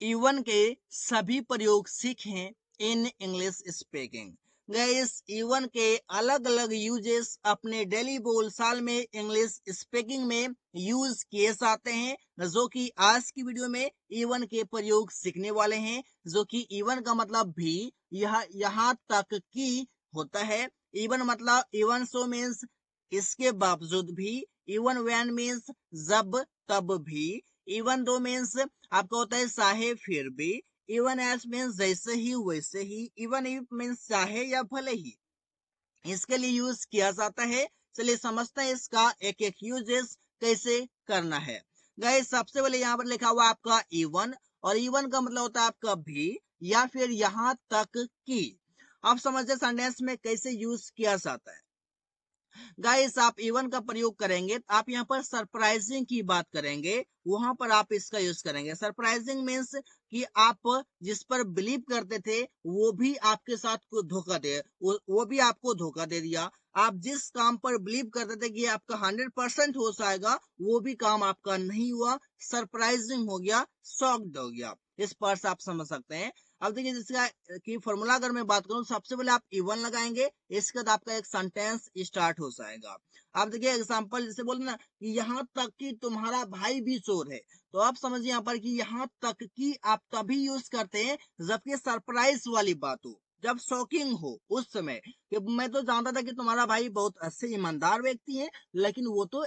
Even के सभी प्रयोग सीखें in English speaking. Guys, even के अलग अलग यूजेस अपने डेली बोलचाल में इंग्लिश स्पीकिंग में यूज किए जाते हैं, जो कि आज की वीडियो में इवन के प्रयोग सीखने वाले हैं। जो कि इवन का मतलब भी यह यहाँ तक की होता है। इवन मतलब इवन सो मीन्स इसके बावजूद भी, इवन व्हेन मीन्स जब तब भी, इवन दो मीन्स आपका होता है चाहे फिर भी, इवन एस मीन्स जैसे ही वैसे ही, इवन इफ मीन्स चाहे या भले ही, इसके लिए यूज किया जाता है। चलिए समझते हैं इसका एक एक यूजेस कैसे करना है। गाइस, सबसे पहले यहाँ पर लिखा हुआ आपका इवन, और इवन का मतलब होता है आपका भी या फिर यहाँ तक की। आप समझते सेंटेंस में कैसे यूज किया जाता है। गाइस, आप इवन का प्रयोग करेंगे, आप यहाँ पर सरप्राइजिंग की बात करेंगे, वहां पर आप इसका यूज करेंगे। सरप्राइजिंग मीन्स कि आप जिस पर बिलीव करते थे वो भी आपके साथ को धोखा दे, वो भी आपको धोखा दे दिया। आप जिस काम पर बिलीव करते थे कि आपका 100% हो जाएगा, वो भी काम आपका नहीं हुआ, सरप्राइजिंग हो गया, शॉक्ड हो गया। इस पर से आप समझ सकते हैं। अब देखिए, जिसका की फॉर्मूला अगर मैं बात करूं, सबसे पहले आप इवन लगाएंगे, इसके बाद आपका एक सेंटेंस स्टार्ट हो जाएगा। आप देखिए एग्जांपल जैसे बोले ना कि यहाँ तक कि तुम्हारा भाई भी चोर है, तो आप समझिए यहाँ पर कि यहाँ तक कि आप तभी यूज करते हैं जबकि सरप्राइज वाली बात हो, जब शॉकिंग हो। उस समय कि मैं तो जानता था कि तुम्हारा भाई बहुत अच्छे ईमानदार व्यक्ति है, लेकिन वो तो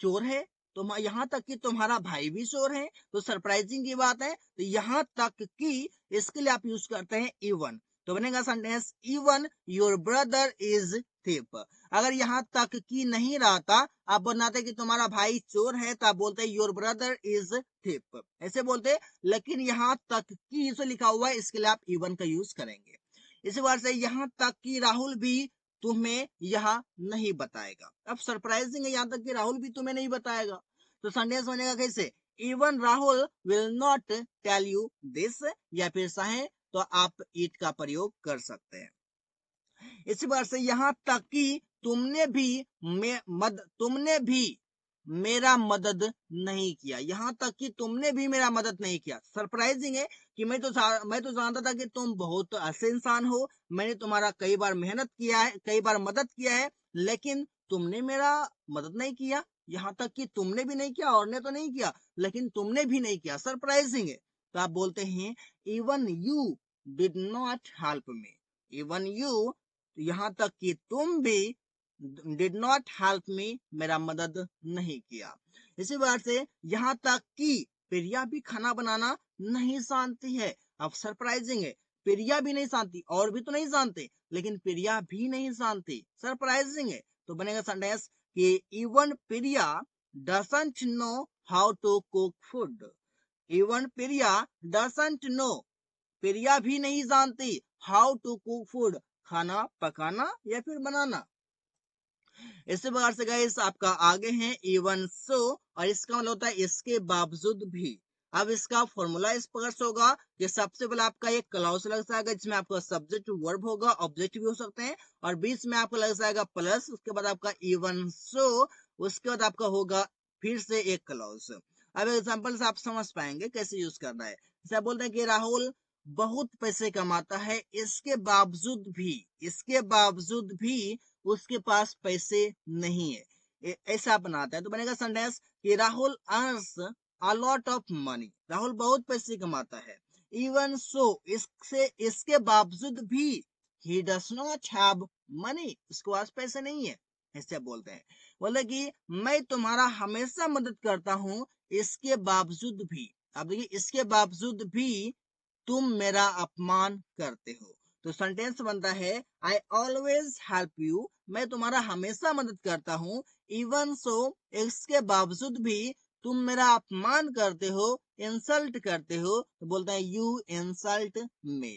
चोर है। तो यहाँ तक कि तुम्हारा भाई भी चोर है, तो सरप्राइजिंग की बात है। तो यहाँ तक कि इसके लिए आप यूज करते हैं इवन। तो बनेगा sentence even your brother is thin. अगर यहाँ तक की नहीं रहता, आप बनाते कि तुम्हारा भाई चोर है, तो आप बोलते योर ब्रदर इज थिप, ऐसे बोलते। लेकिन यहाँ तक की जो लिखा हुआ है, इसके लिए आप इवन का यूज करेंगे। इसी बार से यहाँ तक कि राहुल भी तुम्हें यह नहीं बताएगा। अब सरप्राइजिंग है, यहाँ तक कि राहुल भी तुम्हें नहीं बताएगा। तो सेंटेंस बनेगा कैसे, even Rahul will not tell you this, या फिर चाहे तो आप इट का प्रयोग कर सकते हैं। इसी बार से यहाँ तक कि तुमने भी मेरा मदद नहीं किया। यहाँ तक कि तुमने भी मेरा मदद नहीं किया, सरप्राइजिंग है कि मैं तो जानता था कि तुम बहुत अच्छे इंसान हो, मैंने तुम्हारा कई बार मेहनत किया है, कई बार मदद किया है, लेकिन तुमने मेरा मदद नहीं किया। यहाँ तक कि तुमने भी नहीं किया, और ने तो नहीं किया, लेकिन तुमने भी नहीं किया, सरप्राइजिंग है। तो आप बोलते हैं even you did not help me. Even you, यहाँ तक कि तुम भी डिड नॉट हेल्प मी, मेरा मदद नहीं किया। इसी बात से यहाँ तक कि प्रिया भी खाना बनाना नहीं जानती है। अब सरप्राइजिंग है, प्रिया भी नहीं जानती, और भी तो नहीं जानते, लेकिन प्रिया भी नहीं जानती, सरप्राइजिंग है। तो बनेगा सेंटेंस कि even Priya doesn't know how to cook food. Even Priya doesn't know, Priya भी नहीं जानती, हाउ टू कुक फूड, खाना पकाना या फिर बनाना। इसी प्रकार से गाइस आपका आगे है इवन सो, और इसका मतलब होता है इसके बावजूद भी। अब इसका फॉर्मूला इस प्रकार से होगा कि सबसे पहले आपका एक क्लॉज लग जाएगा, जिसमें आपका सब्जेक्ट वर्ब होगा, ऑब्जेक्ट भी हो सकते हैं, और बीच में आपका लग जाएगा प्लस, उसके बाद आपका इवन सो, उसके बाद आपका होगा फिर से एक क्लॉज। अब एग्जाम्पल से आप समझ पाएंगे कैसे यूज करना है। जैसे बोलते हैं कि राहुल बहुत पैसे कमाता है, इसके बावजूद भी उसके पास पैसे नहीं है, ऐसा बनाता है। तो बनेगा सेंटेंस कि Rahul earns a lot of money. Rahul बहुत पैसे कमाता है। इवन सो, इसके बावजूद भी he does not have money, उसके पास पैसे नहीं है, ऐसे बोलते हैं। बोले कि मैं तुम्हारा हमेशा मदद करता हूं, इसके बावजूद भी। अब देखिए, इसके बावजूद भी तुम मेरा अपमान करते हो। तो सेंटेंस बनता है आई ऑलवेज हेल्प यू, मैं तुम्हारा हमेशा मदद करता हूँ। इवन सो, इसके बावजूद भी तुम मेरा अपमान करते हो, इंसल्ट करते हो, तो बोलते हैं यू इंसल्ट मी।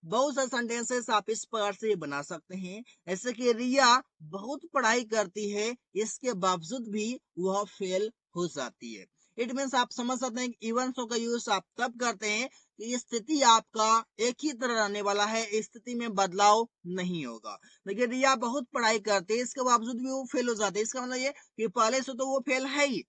बहुत सारे सेंटेंसेस आप इस प्रकार से बना सकते हैं, ऐसे कि रिया बहुत पढ़ाई करती है, इसके बावजूद भी वह फेल हो जाती है। इट मीन्स आप समझ सकते हैं कि इवन सो का यूज आप तब करते हैं कि स्थिति आपका एक ही तरह रहने वाला है, स्थिति में बदलाव नहीं होगा। देखिए, रिया बहुत पढ़ाई करती है, इसके बावजूद भी वो फेल हो जाती है, इसका मतलब ये कि पहले से तो वो फेल है ही,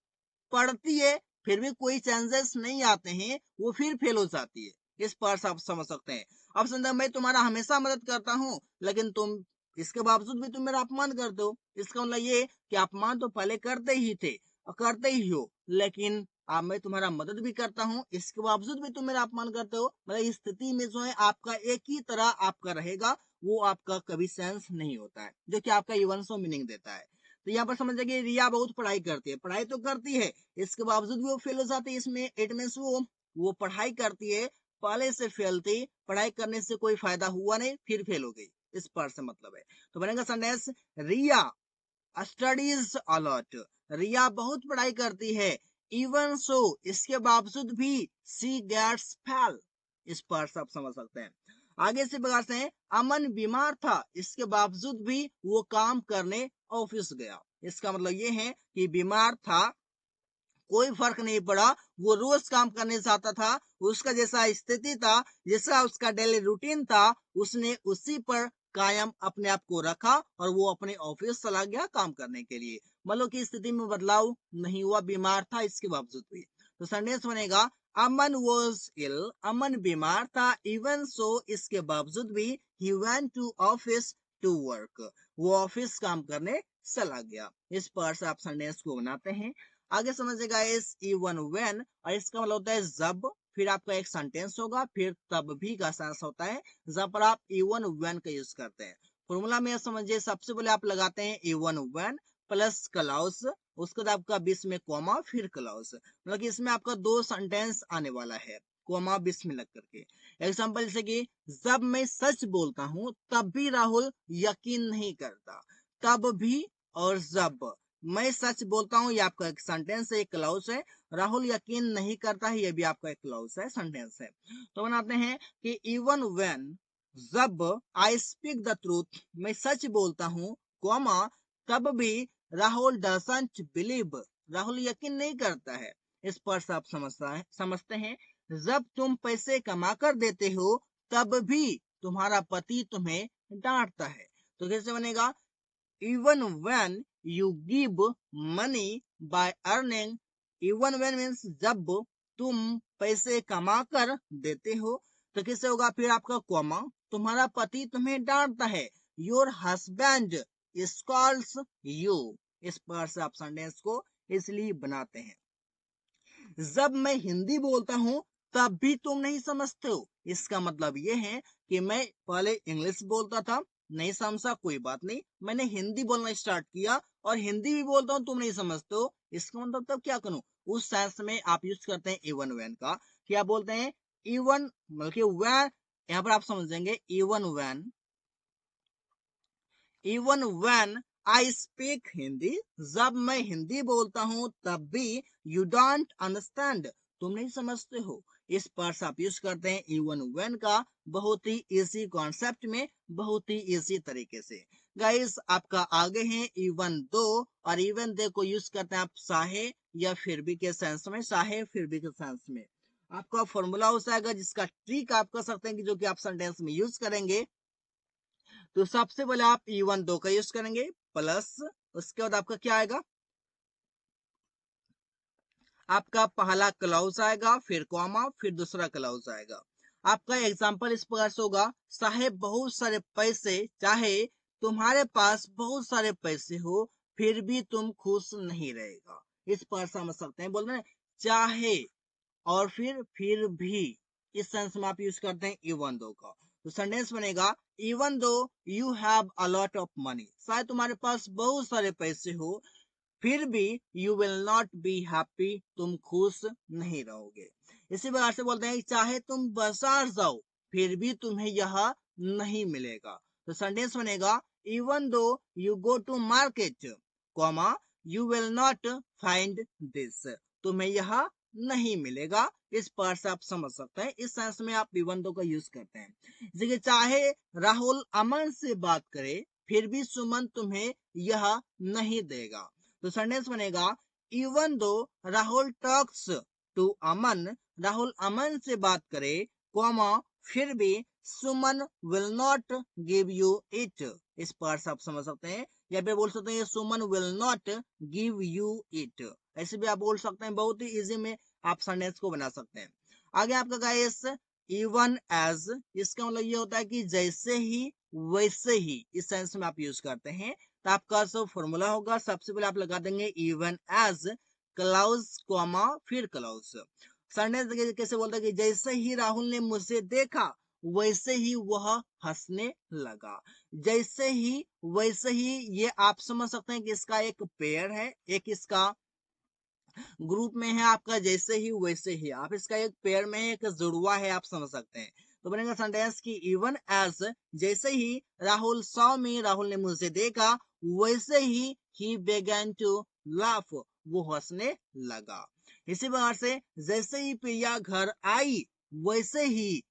पढ़ती है फिर भी कोई चेंजेस नहीं आते हैं, वो फिर फेल हो जाती है। इस पर से आप समझ सकते हैं। अब समझो मैं तुम्हारा हमेशा मदद करता हूँ, लेकिन तुम इसके बावजूद भी तुम मेरा अपमान करते हो। इसका मतलब ये कि अपमान तो पहले करते ही थे और करते ही हो, लेकिन अब मैं तुम्हारा मदद भी करता हूँ, इसके बावजूद भी तुम मेरा अपमान करते हो। मतलब इस स्थिति में जो है आपका एक ही तरह आपका रहेगा, वो आपका कभी सेंस नहीं होता है, जो कि आपका इवन सो मीनिंग देता है। तो यहाँ पर समझ कि रिया बहुत पढ़ाई करती है, पढ़ाई तो करती है, इसके बावजूद भी वो फेल हो जाती है। इसमें इट मीन्स वो पढ़ाई करती है, पहले से फेल थी, पढ़ाई करने से कोई फायदा हुआ नहीं, फिर फेल हो गई। इस पर से मतलब है। तो बनेगा सेंटेंस, रिया स्टडीज अलॉट। रिया बहुत पढ़ाई करती है, इवन सो इसके बावजूद भी सी गेट्स फेल। इस पर से आप समझ सकते हैं। आगे से बगाते हैं, अमन बीमार था, इसके बावजूद भी वो काम करने ऑफिस गया। इसका मतलब ये है कि बीमार था, कोई फर्क नहीं पड़ा, वो रोज काम करने जाता था, उसका जैसा स्थिति था, जैसा उसका डेली रूटीन था, उसने उसी पर कायम अपने आप को रखा और वो अपने ऑफिस चला गया काम करने के लिए। मतलब की स्थिति में बदलाव नहीं हुआ, बीमार था इसके बावजूद भी। तो सेंटेंस बनेगा, अमन वॉज इल, अमन बीमार था, इवन सो इसके बावजूद भी he went to office to work, वो ऑफिस काम करने चला गया। इस पर से आप सेंटेंस को बनाते हैं। आगे समझिएगा, इस इवन व्हेन, और इसका मतलब होता है जब, फिर आपका एक सेंटेंस होगा, फिर तब भी का सेंस होता है, जब पर आप इवन व्हेन का यूज करते हैं। फॉर्मूला में समझिए, सबसे पहले आप लगाते हैं इवन व्हेन प्लस क्लाउस, उसके बाद आपका बीच में कॉमा फिर क्लाउस। मतलब कि इसमें आपका दो सेंटेंस आने वाला है, कॉमा बीच में लग करके। एग्जाम्पल जैसे कि जब मैं सच बोलता हूँ तब भी राहुल यकीन नहीं करता। तब भी और जब मैं सच बोलता हूँ, ये आपका एक सेंटेंस है, एक क्लाउस है। राहुल यकीन नहीं करता है, ये भी आपका एक क्लाउस है, सेंटेंस है। तो बनाते हैं कि इवन व्हेन, जब आई स्पीक द ट्रूथ, मैं सच बोलता हूँ, कॉमा तब भी राहुल डजंट बिलीव, राहुल यकीन नहीं करता है। इस पर से आप समझते हैं, जब तुम पैसे कमा कर देते हो तब भी तुम्हारा पति तुम्हें डांटता है। तो कैसे बनेगा, even when you give money by earning, even when means जब तुम पैसे कमा कर देते हो, तो किससे होगा, फिर आपका कॉमा, तुम्हारा पति तुम्हें डांटता है, योर हस्बैंड स्कॉल्ड्स यू। इस पर से आप सेंटेंस को इसलिए बनाते हैं। जब मैं हिंदी बोलता हूँ तब भी तुम नहीं समझते हो, इसका मतलब ये है कि मैं पहले इंग्लिश बोलता था, नहीं समझा, कोई बात नहीं, मैंने हिंदी बोलना स्टार्ट किया और हिंदी भी बोलता हूँ, तुम नहीं समझते हो, इसका मतलब तब क्या करूं, उस सेंस में आप यूज करते हैं इवन व्हेन का। क्या बोलते हैं, इवन बल्कि व्हेन, यहाँ पर आप समझेंगे even when I speak Hindi, जब मैं हिंदी बोलता हूँ तब भी यू डोंट अंडरस्टैंड, तुम नहीं समझते हो। इस पर आप यूज करते हैं इवन व्हेन का, बहुत ही इजी कॉन्सेप्ट में, बहुत ही इजी तरीके से। गाइस आपका आगे है इवन दो, और इवन दो को यूज करते हैं आप चाहे या फिर भी के सेंस में, चाहे फिर भी के सेंस में। आपका फॉर्मूला हो जाएगा, जिसका ट्रिक आप कर सकते हैं कि जो कि आप सेंटेंस में यूज करेंगे। तो सबसे पहले आप इवन दो का यूज करेंगे, प्लस उसके बाद आपका क्या आएगा, आपका पहला क्लाउज आएगा, फिर कॉमा, फिर दूसरा क्लाउज आएगा। आपका एग्जांपल इस प्रकार से होगा, साहेब बहुत सारे पैसे, चाहे तुम्हारे पास बहुत सारे पैसे हो फिर भी तुम खुश नहीं रहेगा। इस पर समझ सकते हैं, बोल रहे हैं चाहे और फिर भी, इस सेंस में आप यूज करते हैं इवन दो का। तो सेंटेंस बनेगा, even though you have a lot of money, शायद तुम्हारे पास बहुत सारे पैसे हो फिर भी you will not be happy, तुम खुश नहीं रहोगे। इसी प्रकार से बोलते हैं, चाहे तुम बाजार जाओ फिर भी तुम्हें यह नहीं मिलेगा। तो सेंटेंस बनेगा, even though you go to market, comma you will not find this, तुम्हें यह नहीं मिलेगा। इस पर से आप समझ सकते हैं, इस सेंस में आप इवन दो का यूज करते हैं। जैसे चाहे राहुल अमन से बात करे फिर भी सुमन तुम्हें यह नहीं देगा। तो सेंटेंस बनेगा, even though Rahul talks to Aman, Rahul Aman से बात करे, कॉमा फिर भी Suman will not give you it. इस पर से आप समझ सकते हैं, या फिर बोल सकते हैं Suman will not give you it. ऐसे भी आप बोल सकते हैं, बहुत ही इजी में आप सेंटेंस को बना सकते हैं। आगे आपका गाइस इवन एज, इसका मतलब ये होता है कि जैसे ही वैसे ही, इस सेंस में आप यूज करते हैं। तो आपका जो फॉर्मूला होगा, सबसे पहले आप लगा देंगे इवन एज क्लाउज कॉमा फिर क्लाउज। सेंटेंस कैसे बोलता है कि जैसे ही राहुल ने मुझे देखा वैसे ही वह हंसने लगा। जैसे ही वैसे ही, ये आप समझ सकते हैं कि इसका एक पेयर है, एक इसका ग्रुप में है आपका जैसे ही वैसे ही, आप इसका एक पेयर में है, एक जुड़वा है, आप समझ सकते हैं। तो बनेगा सेंटेंस की इवन एज, जैसे ही राहुल सॉ मी, राहुल ने मुझे देखा, वैसे ही बेगन टू लाफ, वो हंसने लगा। इसी प्रकार से जैसे ही प्रिया घर आई वैसे ही,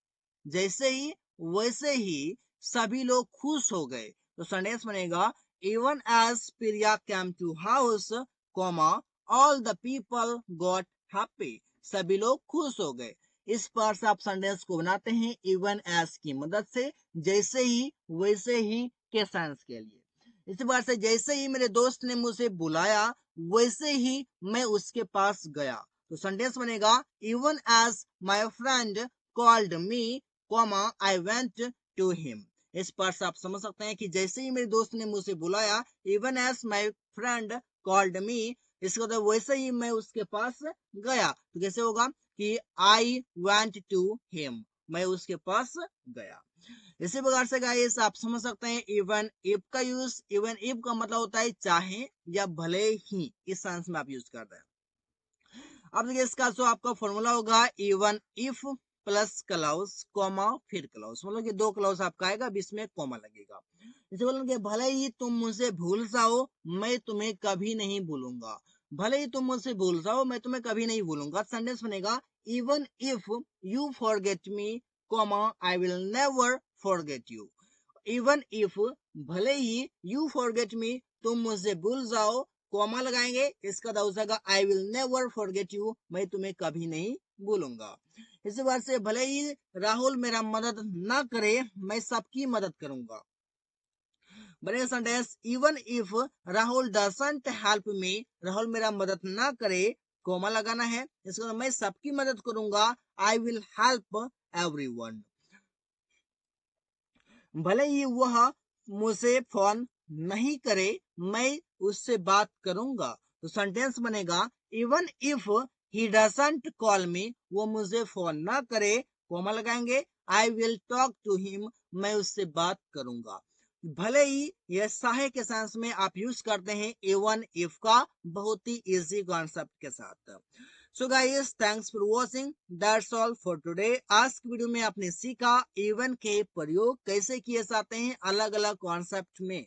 जैसे ही वैसे ही सभी लोग खुश हो गए। तो सेंटेंस बनेगा even as Priya came to house comma all the people got happy, सभी लोग खुश हो गए। इस पर से आप सेंटेंस को बनाते हैं इवन एज की मदद से, जैसे ही वैसे ही के सेंस के लिए। इसी बार से जैसे ही मेरे दोस्त ने मुझे बुलाया वैसे ही मैं उसके पास गया। तो सेंटेंस बनेगा even as my friend called me comma I went to him. इस पर से आप समझ सकते हैं कि जैसे ही मेरे दोस्त ने मुझे बुलाया, even as my friend called me, इसका मतलब वैसे ही मैं उसके पास गया। तो कैसे होगा कि आई वेंट टू हिम, मैं उसके पास गया। इसी प्रकार से गाइस आप समझ सकते हैं इवन इफ का यूज, इवन इफ का मतलब होता है चाहे या भले ही, इस सेंस में आप यूज करते हैं। अब देखिए इसका जो आपका फॉर्मूला होगा even if plus clause comma फिर क्लाउज, मतलब कि दो क्लाउज आपका आएगा, बीच में कॉमा लगेगा। जैसे बोलेंगे भले ही तुम मुझे भूल जाओ मैं तुम्हें कभी नहीं भूलूंगा, भले ही तुम मुझसे भूल जाओ मैं तुम्हें कभी नहीं भूलूंगा। सेंटेंस बनेगा even if you forget me comma I will never forget you. Even if, भले ही, यू फॉरगेट मी, तुम मुझे भूल जाओ, कॉमा लगाएंगे, इसका हो जाएगा I will never forget you, मैं तुम्हें कभी नहीं भूलूंगा। इसी बात से भले ही राहुल मेरा मदद ना करे मैं सबकी मदद करूंगा। बनेगा sentence even if Rahul doesn't help me, Rahul मेरा मदद ना करे, कोमा लगाना है, इसका मैं सबकी मदद करूंगा, आई विल हेल्प एवरीवन। भले ही वह मुझे फोन नहीं करे मैं उससे बात करूंगा। तो सेंटेंस बनेगा even if he doesn't call me, वो मुझे फोन ना करे, कोमा लगाएंगे, I will talk to him, मैं उससे बात करूंगा। भले ही यह साहे के सेंस में आप यूज करते हैं इवन इफ का, बहुत ही इजी कॉन्सेप्ट के साथ। So guys thanks for watching, that's all for today. आज की वीडियो में आपने सीखा इवन के प्रयोग कैसे किए जाते हैं अलग अलग कॉन्सेप्ट में।